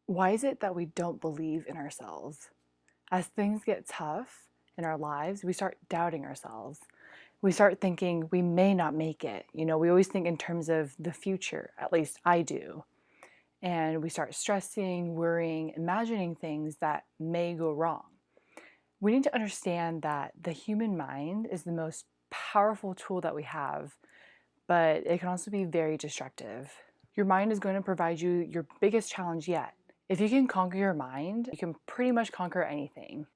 Why is it that we don't believe in ourselves? As things get tough in our lives, we start doubting ourselves. We start thinking we may not make it. We always think in terms of the future, at least I do. And we start stressing, worrying, imagining things that may go wrong. We need to understand that the human mind is the most powerful tool that we have, but it can also be very destructive. Your mind is going to provide you your biggest challenge yet. If you can conquer your mind, you can pretty much conquer anything.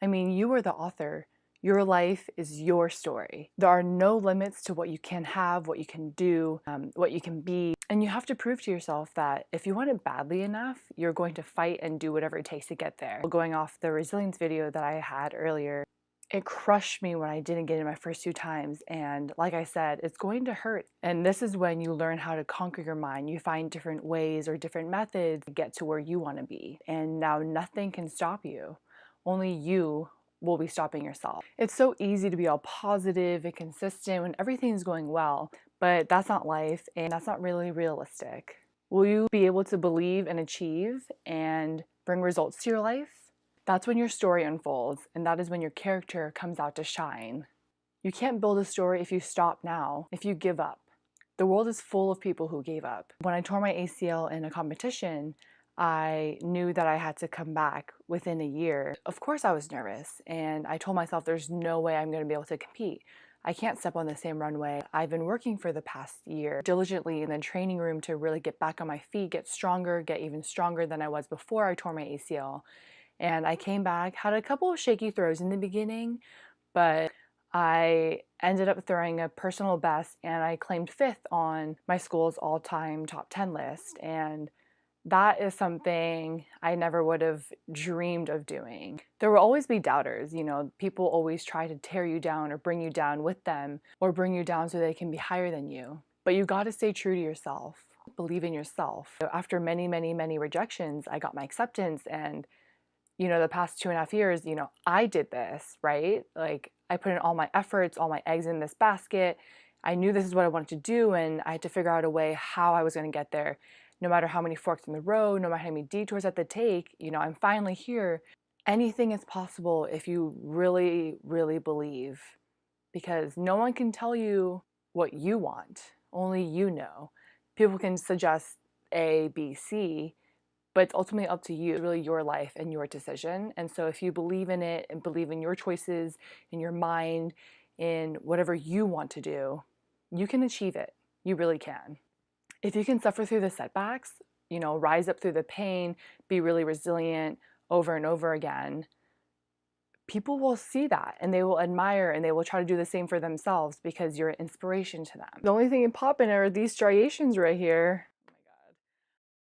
I mean, you are the author. Your life is your story. There are no limits to what you can have, what you can do, what you can be. And you have to prove to yourself that if you want it badly enough, you're going to fight and do whatever it takes to get there. Going off the resilience video that I had earlier, it crushed me when I didn't get it my first 2 times. And like I said, it's going to hurt. And this is when you learn how to conquer your mind. You find different ways or different methods to get to where you want to be. And now nothing can stop you. Only you will be stopping yourself. It's so easy to be all positive and consistent when everything's going well, but that's not life and that's not really realistic. Will you be able to believe and achieve and bring results to your life? That's when your story unfolds, and that is when your character comes out to shine. You can't build a story if you stop now, if you give up. The world is full of people who gave up. When I tore my ACL in a competition, I knew that I had to come back within a year. Of course I was nervous, and I told myself there's no way I'm going to be able to compete. I can't step on the same runway. I've been working for the past year diligently in the training room to really get back on my feet, get stronger, get even stronger than I was before I tore my ACL. And I came back, had a couple of shaky throws in the beginning, but I ended up throwing a personal best and I claimed 5th on my school's all-time top 10 list. And that is something I never would have dreamed of doing. There will always be doubters, people always try to tear you down or bring you down with them or bring you down so they can be higher than you. But you got to stay true to yourself. Believe in yourself. After many, many, many rejections, I got my acceptance and the past 2.5 years, I did this, right? Like I put in all my efforts, all my eggs in this basket. I knew this is what I wanted to do and I had to figure out a way how I was going to get there. No matter how many forks in the road, no matter how many detours I had to take, I'm finally here. Anything is possible if you really, really believe because no one can tell you what you want. Only you know. People can suggest A, B, C, but it's ultimately up to you. It's really your life and your decision. And so if you believe in it and believe in your choices, in your mind, in whatever you want to do, you can achieve it. You really can. If you can suffer through the setbacks, rise up through the pain, be really resilient over and over again, people will see that and they will admire and they will try to do the same for themselves because you're an inspiration to them. The only thing popping are these striations right here.